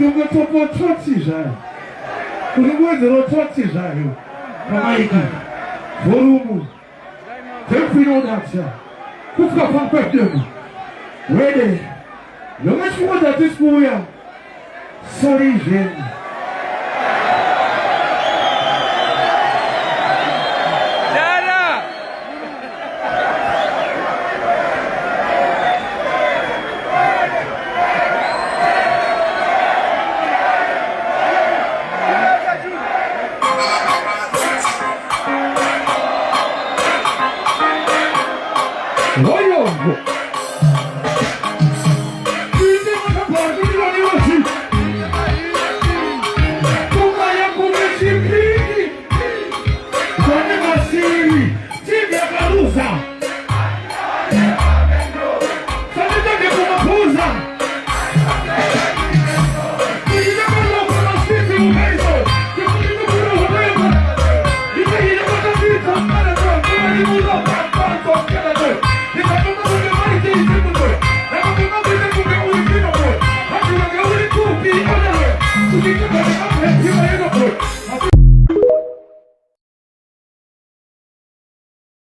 Kutoka topo totija. Kulimwezero totijayo. Kamaiki. Volumu. Tempino dacha. Kufika pampedemu. Wede. Lomeshimo datiskuya. Sorry, Jen. Voglio!